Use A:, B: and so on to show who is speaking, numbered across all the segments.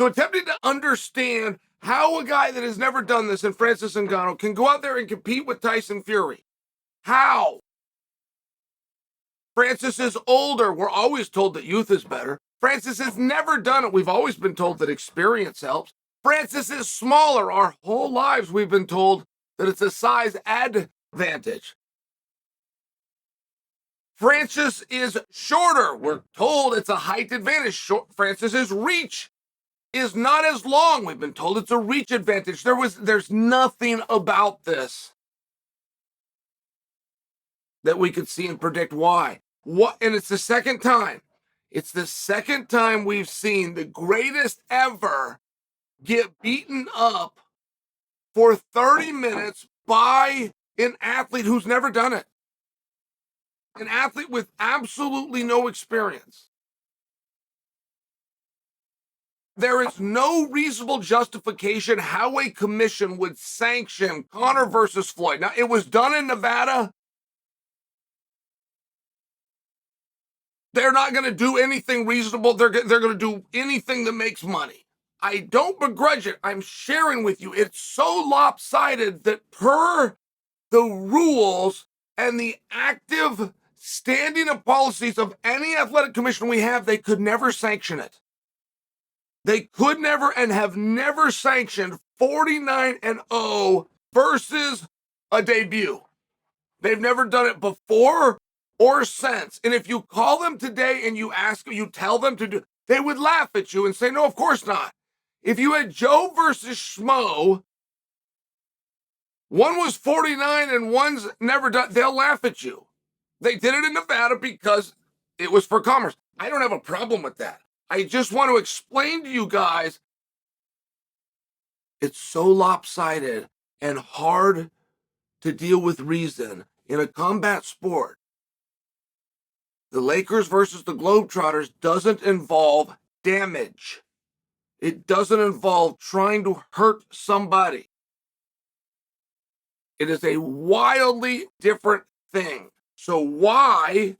A: So attempting to understand how a guy that has never done this in Francis Ngannou can go out there and compete with Tyson Fury. How? Francis is older. We're always told that youth is better. Francis has never done it. We've always been told that experience helps. Francis is smaller. Our whole lives we've been told that it's a size advantage. Francis is shorter. We're told it's a height advantage. Francis's reach is not as long. We've been told it's a reach advantage. There's nothing about this that we could see and predict why. And it's the second time. It's the second time we've seen the greatest ever get beaten up for 30 minutes by an athlete who's never done it. An athlete with absolutely no experience. There is no reasonable justification how a commission would sanction Conor versus Floyd. Now, it was done in Nevada. They're not going to do anything reasonable. They're going to do anything that makes money. I don't begrudge it. I'm sharing with you. It's so lopsided that per the rules and the active standing of policies of any athletic commission we have, they could never sanction it. They could never and have never sanctioned 49-0 versus a debut. They've never done it before or since. And if you call them today and you tell them to do, they would laugh at you and say, no, of course not. If you had Joe versus Schmo, one was 49 and one's never done, they'll laugh at you. They did it in Nevada because it was for commerce. I don't have a problem with that. I just want to explain to you guys, it's so lopsided and hard to deal with reason in a combat sport. The Lakers versus the Globetrotters doesn't involve damage. It doesn't involve trying to hurt somebody. It is a wildly different thing. So why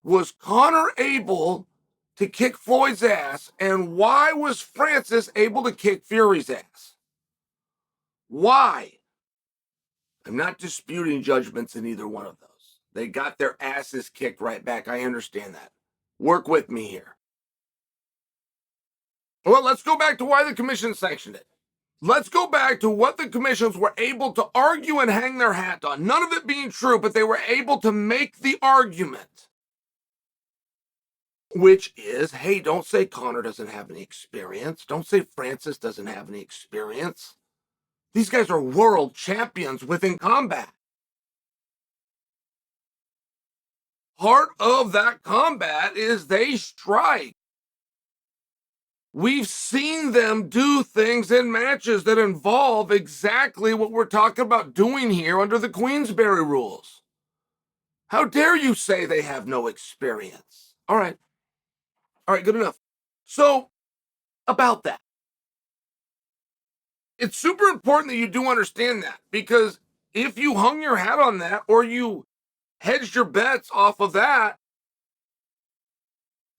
A: was Conor able to kick Floyd's ass, and why was Francis able to kick Fury's ass? Why? I'm not disputing judgments in either one of those. They got their asses kicked right back. I understand that. Work with me here. Well, let's go back to why the commission sanctioned it. Let's go back to what the commissions were able to argue and hang their hat on. None of it being true, but they were able to make the argument, which is, hey, don't say Conor doesn't have any experience. Don't say Francis doesn't have any experience. These guys are world champions within combat. Part of that combat is they strike. We've seen them do things in matches that involve exactly what we're talking about doing here under the Queensberry rules. How dare you say they have no experience? All right, good enough. So, about that. It's super important that you do understand that, because if you hung your hat on that or you hedged your bets off of that,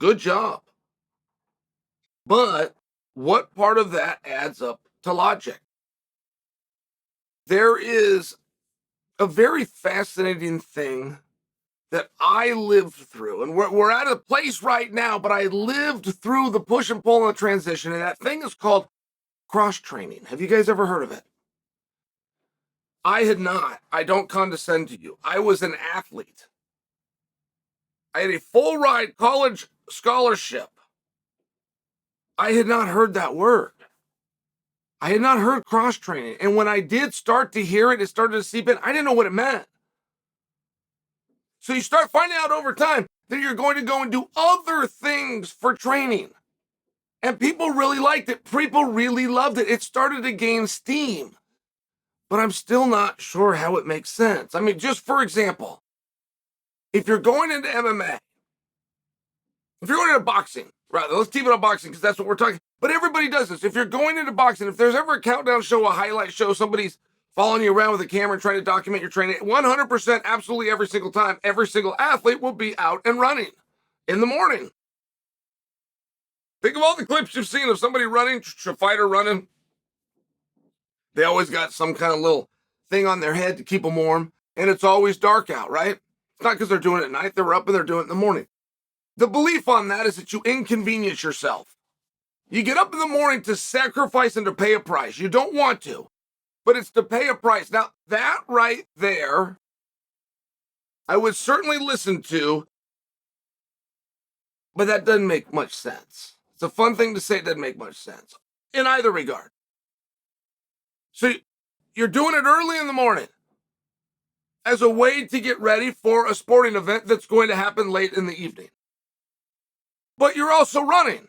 A: good job. But what part of that adds up to logic? There is a very fascinating thing that I lived through, and we're at a place right now, but I lived through the push and pull and the transition, and that thing is called cross-training. Have you guys ever heard of it? I had not. I don't condescend to you. I was an athlete. I had a full ride college scholarship. I had not heard that word. I had not heard cross-training. And when I did start to hear it, it started to seep in. I didn't know what it meant. So you start finding out over time that you're going to go and do other things for training. And people really liked it. People really loved it. It started to gain steam. But I'm still not sure how it makes sense. I mean, just for example, if you're going into MMA, if you're going into boxing, rather, let's keep it on boxing because that's what we're talking. But everybody does this. If you're going into boxing, if there's ever a countdown show, a highlight show, somebody's following you around with a camera and trying to document your training, 100%, absolutely every single time, every single athlete will be out and running in the morning. Think of all the clips you've seen of somebody running, a fighter running. They always got some kind of little thing on their head to keep them warm, and it's always dark out, right? It's not because they're doing it at night. They're up and they're doing it in the morning. The belief on that is that you inconvenience yourself. You get up in the morning to sacrifice and to pay a price. You don't want to, but it's to pay a price. Now, that right there, I would certainly listen to, but that doesn't make much sense. It's a fun thing to say. It doesn't make much sense in either regard. So you're doing it early in the morning as a way to get ready for a sporting event that's going to happen late in the evening. But you're also running,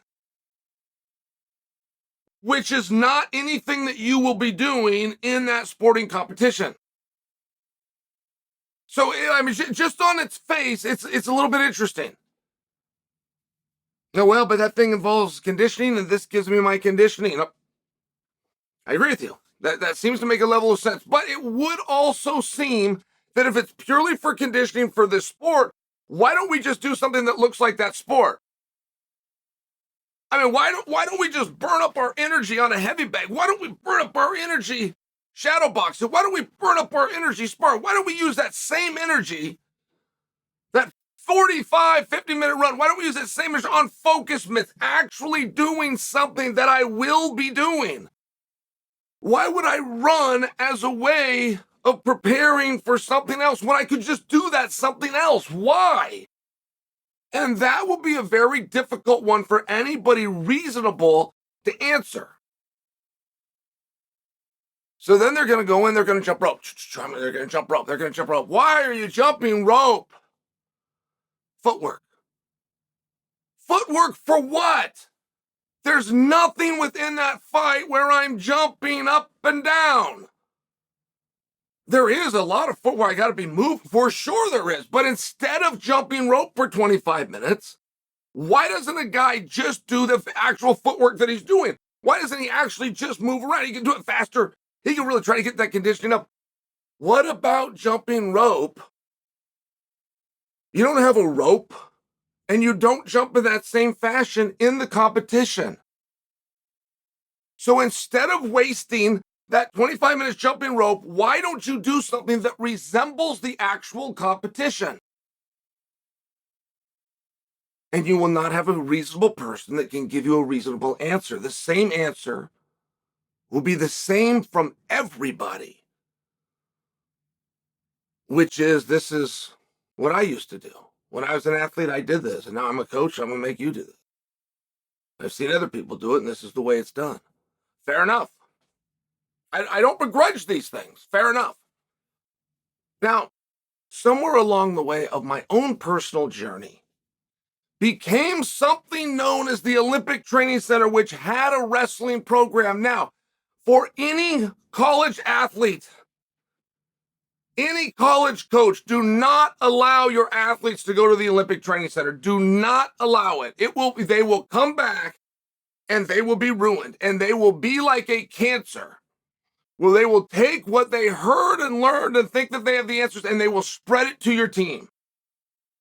A: which is not anything that you will be doing in that sporting competition. So, I mean, just on its face, it's a little bit interesting. No, well, but that thing involves conditioning, and this gives me my conditioning. I agree with you. That seems to make a level of sense. But it would also seem that if it's purely for conditioning for this sport, why don't we just do something that looks like that sport? I mean, why don't we just burn up our energy on a heavy bag? Why don't we burn up our energy shadow boxing? Why don't we burn up our energy sparring? Why don't we use that same energy, that 45, 50-minute run? Why don't we use that same energy on focus myths, actually doing something that I will be doing? Why would I run as a way of preparing for something else when I could just do that something else? Why? And that will be a very difficult one for anybody reasonable to answer. So then they're going to go in, they're going to jump rope. They're going to jump rope. They're going to jump rope. Why are you jumping rope? Footwork. Footwork for what? There's nothing within that fight where I'm jumping up and down. There is a lot of footwork I got to be moved, for sure there is. But instead of jumping rope for 25 minutes, why doesn't a guy just do the actual footwork that he's doing? Why doesn't he actually just move around? He can do it faster. He can really try to get that conditioning up. What about jumping rope? You don't have a rope, and you don't jump in that same fashion in the competition. So instead of wasting that 25 minutes jumping rope, why don't you do something that resembles the actual competition? And you will not have a reasonable person that can give you a reasonable answer. The same answer will be the same from everybody, which is, this is what I used to do. When I was an athlete, I did this, and now I'm a coach, I'm going to make you do this. I've seen other people do it, and this is the way it's done. Fair enough. I don't begrudge these things. Fair enough. Now, somewhere along the way of my own personal journey, became something known as the Olympic Training Center, which had a wrestling program. Now, for any college athlete, any college coach, do not allow your athletes to go to the Olympic Training Center. Do not allow it. They will come back and they will be ruined, and they will be like a cancer. Well, they will take what they heard and learned and think that they have the answers, and they will spread it to your team.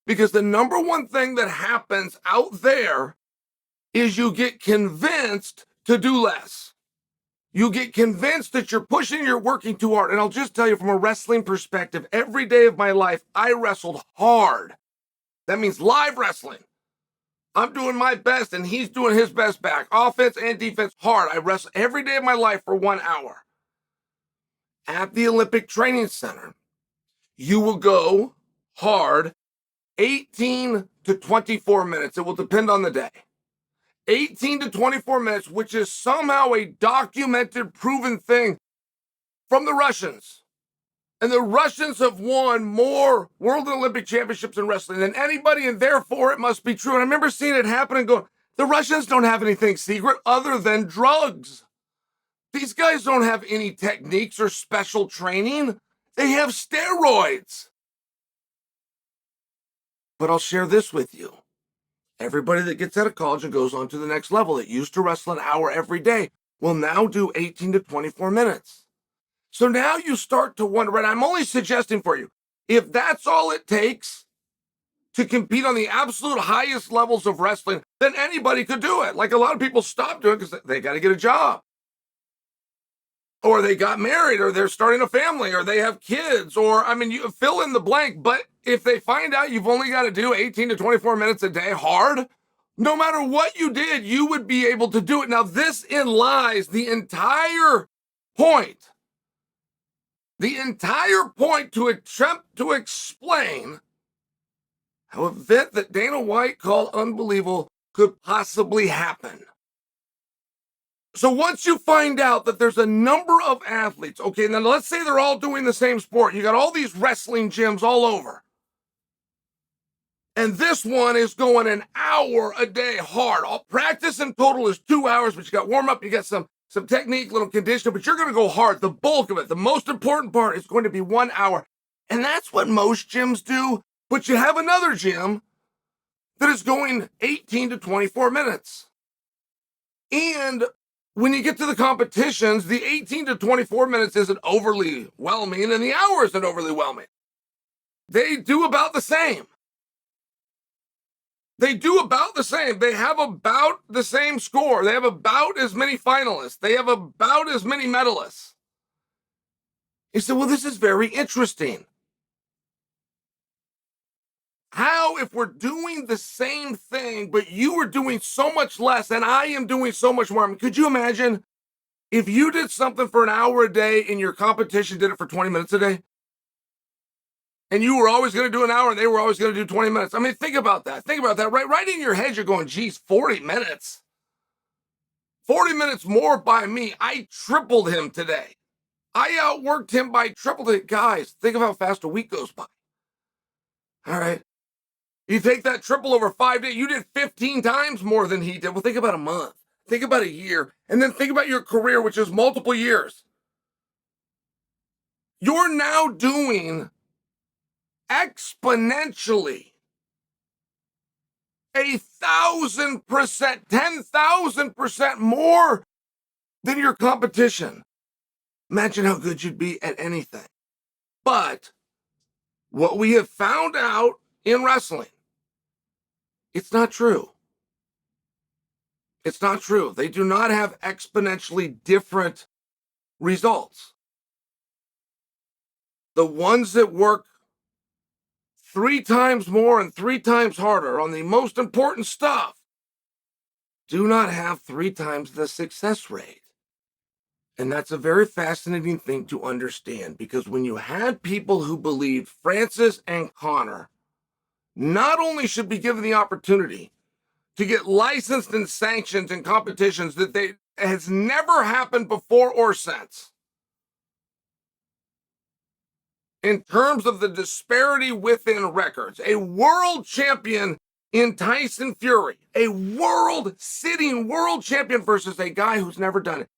A: Because the number one thing that happens out there is you get convinced to do less. You get convinced that you're pushing, you're working too hard. And I'll just tell you from a wrestling perspective, every day of my life, I wrestled hard. That means live wrestling. I'm doing my best, and he's doing his best back. Offense and defense, hard. I wrestle every day of my life for 1 hour. At the Olympic Training Center, you will go hard 18 to 24 minutes. It will depend on the day. 18 to 24 minutes, which is somehow a documented, proven thing from the Russians. And the Russians have won more World and Olympic Championships in wrestling than anybody, and therefore it must be true. And I remember seeing it happen and going, the Russians don't have anything secret other than drugs. These guys don't have any techniques or special training. They have steroids. But I'll share this with you. Everybody that gets out of college and goes on to the next level that used to wrestle an hour every day will now do 18 to 24 minutes. So now you start to wonder, and I'm only suggesting for you, if that's all it takes to compete on the absolute highest levels of wrestling, then anybody could do it. Like a lot of people stop doing it because they got to get a job, or they got married, or they're starting a family, or they have kids, or I mean, you fill in the blank. But if they find out you've only got to do 18 to 24 minutes a day hard, no matter what you did, you would be able to do it. Now, this in lies the entire point. The entire point to attempt to explain how an event that Dana White called unbelievable could possibly happen. So once you find out that there's a number of athletes, okay, now let's say they're all doing the same sport. You got all these wrestling gyms all over. And this one is going an hour a day hard. All practice in total is 2 hours, but you got warm up, you got some technique, little conditioning, but you're going to go hard. The bulk of it, the most important part is going to be 1 hour. And that's what most gyms do. But you have another gym that is going 18 to 24 minutes. And when you get to the competitions, the 18 to 24 minutes isn't overly whelming, and the hour isn't overly whelming. They do about the same. They do about the same. They have about the same score. They have about as many finalists. They have about as many medalists. You say, well, this is very interesting. How, if we're doing the same thing, but you are doing so much less and I am doing so much more? I mean, could you imagine if you did something for an hour a day and your competition did it for 20 minutes a day? And you were always going to do an hour and they were always going to do 20 minutes. I mean, think about that. Think about that. Right in your head, you're going, geez, 40 minutes. 40 minutes more by me. I tripled him today. I outworked him by triple it. Guys, think of how fast a week goes by. All right. You take that triple over 5 days, you did 15 times more than he did. Well, think about a month. Think about a year. And then think about your career, which is multiple years. You're now doing exponentially 1,000%, 10,000% more than your competition. Imagine how good you'd be at anything. But what we have found out in wrestling, it's not true. It's not true. They do not have exponentially different results. The ones that work 3 times more and 3 times harder on the most important stuff do not have 3 times the success rate. And that's a very fascinating thing to understand, because when you had people who believed Francis and Conor not only should be given the opportunity to get licensed and sanctioned in competitions that has never happened before or since, in terms of the disparity within records, a world champion in Tyson Fury, a sitting world champion versus a guy who's never done it.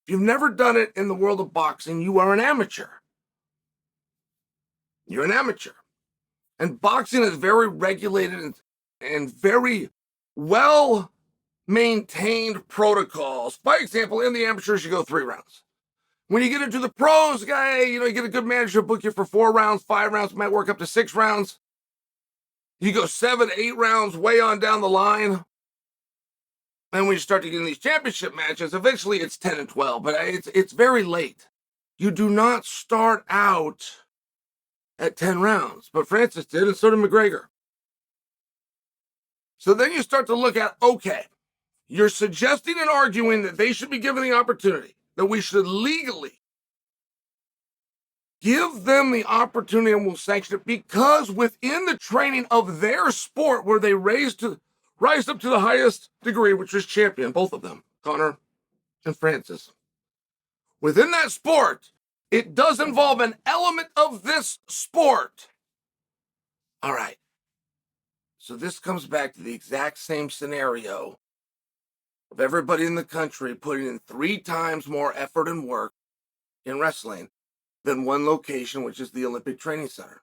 A: If you've never done it in the world of boxing, you are an amateur. You're an amateur. And boxing is very regulated and very well maintained protocols. By example, in the amateurs, you go 3 rounds. When you get into the pros, you get a good manager, book you for 4 rounds, 5 rounds, might work up to 6 rounds. You go 7, 8 rounds, way on down the line. And when you start to get in these championship matches, eventually it's 10 and 12, but it's very late. You do not start out at 10 rounds, but Francis did, and so did McGregor. So then you start to look at, okay, you're suggesting and arguing that they should be given the opportunity, that we should legally give them the opportunity and we'll sanction it, because within the training of their sport, where they rise up to the highest degree, which is champion, both of them, Conor and Francis. Within that sport, it does involve an element of this sport. All right. So this comes back to the exact same scenario of everybody in the country putting in 3 times more effort and work in wrestling than one location, which is the Olympic Training Center,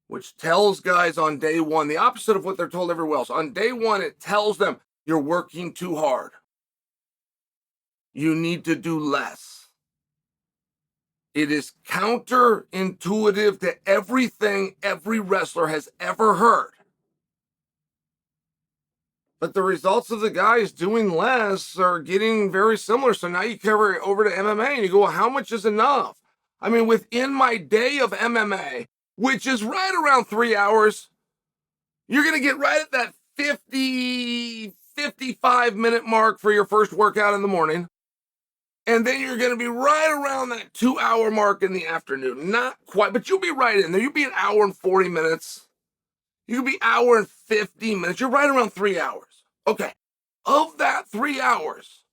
A: which tells guys on day one the opposite of what they're told everywhere else. On day one, it tells them you're working too hard. You need to do less. It is counterintuitive to everything every wrestler has ever heard. But the results of the guys doing less are getting very similar. So now you carry it over to MMA and you go, well, how much is enough? I mean, within my day of MMA, which is right around 3 hours, you're going to get right at that 50, 55-minute mark for your first workout in the morning. And then you're going to be right around that 2-hour mark in the afternoon. Not quite, but you'll be right in there. You'll be an hour and 40 minutes. You could be hour and 50 minutes. You're right around 3 hours. Okay. Of that 3 hours,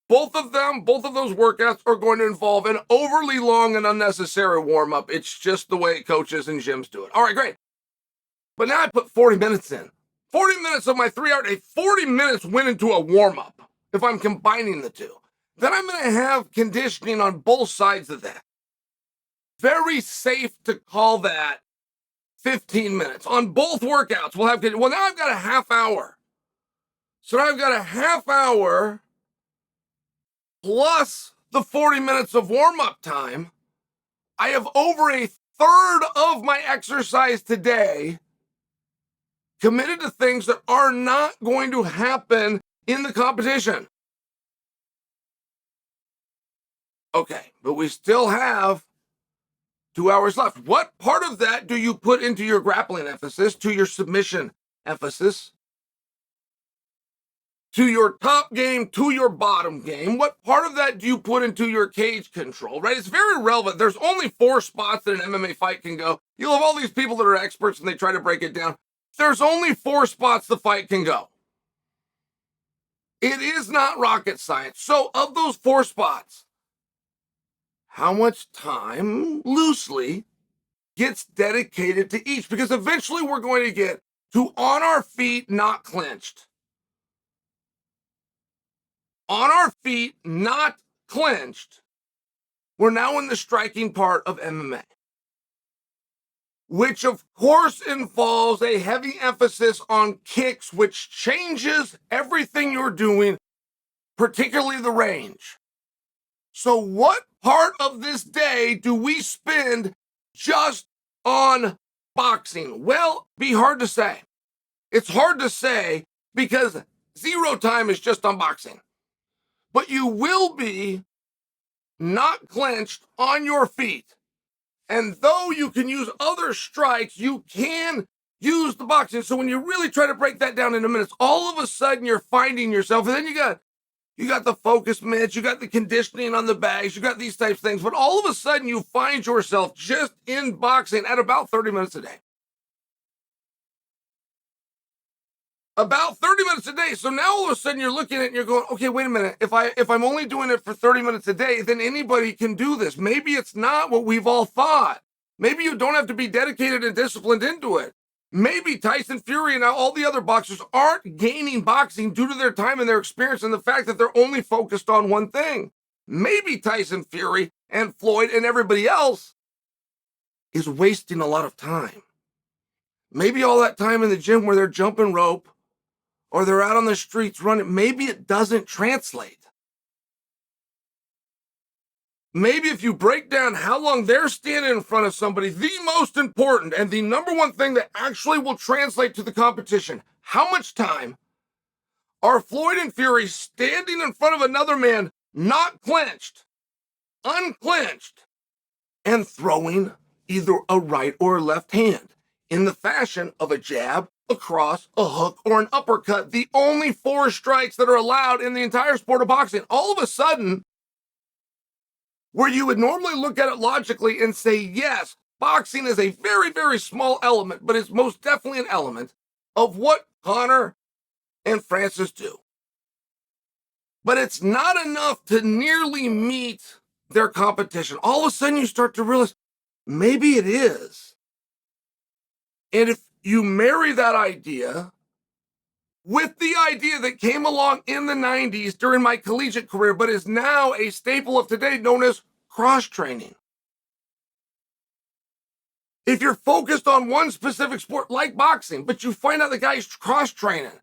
A: both of those workouts are going to involve an overly long and unnecessary warm-up. It's just the way coaches and gyms do it. All right, great. But now I put 40 minutes in. 40 minutes of my 3-hour day, 40 minutes went into a warm-up if I'm combining the two. Then I'm going to have conditioning on both sides of that. Very safe to call that 15 minutes. On both workouts, now I've got a half hour. So now I've got a half hour plus the 40 minutes of warm-up time. I have over a third of my exercise today committed to things that are not going to happen in the competition. Okay, but we still have 2 hours left. What part of that do you put into your grappling emphasis, to your submission emphasis, to your top game, to your bottom game? What part of that do you put into your cage control, right? It's very relevant. There's only 4 spots that an MMA fight can go. You'll have all these people that are experts and they try to break it down. There's only 4 spots the fight can go. It is not rocket science. So of those 4 spots, how much time loosely gets dedicated to each? Because eventually we're going to get to on our feet, not clenched. On our feet, not clenched. We're now in the striking part of MMA, which of course involves a heavy emphasis on kicks, which changes everything you're doing, particularly the range. So what part of this day do we spend just on boxing? Well, be hard to say. It's hard to say because 0 time is just on boxing. But you will be not clenched on your feet. And though you can use other strikes, you can use the boxing. So when you really try to break that down into minutes, all of a sudden you're finding yourself, and then you got the focus mitts, you got the conditioning on the bags, you got these types of things, but all of a sudden you find yourself just in boxing at about 30 minutes a day. About 30 minutes a day. So now all of a sudden you're looking at it and you're going, okay, wait a minute. If I'm only doing it for 30 minutes a day, then anybody can do this. Maybe it's not what we've all thought. Maybe you don't have to be dedicated and disciplined into it. Maybe Tyson Fury and all the other boxers aren't gaining boxing due to their time and their experience and the fact that they're only focused on one thing. Maybe Tyson Fury and Floyd and everybody else is wasting a lot of time. Maybe all that time in the gym where they're jumping rope or they're out on the streets running, maybe it doesn't translate. Maybe if you break down how long they're standing in front of somebody, the most important and the number one thing that actually will translate to the competition, how much time are Floyd and Fury standing in front of another man, not clenched, unclenched, and throwing either a right or a left hand in the fashion of a jab, a cross, a hook, or an uppercut, the only 4 strikes that are allowed in the entire sport of boxing. All of a sudden, where you would normally look at it logically and say, yes, boxing is a very, very small element, but it's most definitely an element of what Conor and Francis do. But it's not enough to nearly meet their competition. All of a sudden you start to realize, maybe it is. And if you marry that idea with the idea that came along in the 90s during my collegiate career, but is now a staple of today, known as cross-training. If you're focused on one specific sport like boxing, but you find out the guy's cross-training,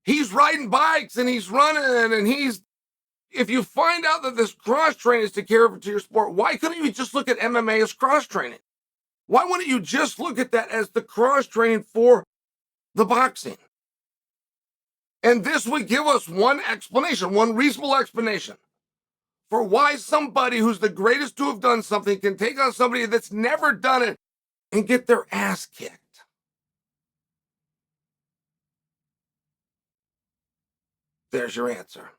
A: he's riding bikes and he's running and if you find out that this cross-training is to care to your sport, why couldn't you just look at MMA as cross-training? Why wouldn't you just look at that as the cross-training for the boxing? And this would give us one explanation, one reasonable explanation for why somebody who's the greatest to have done something can take on somebody that's never done it and get their ass kicked. There's your answer.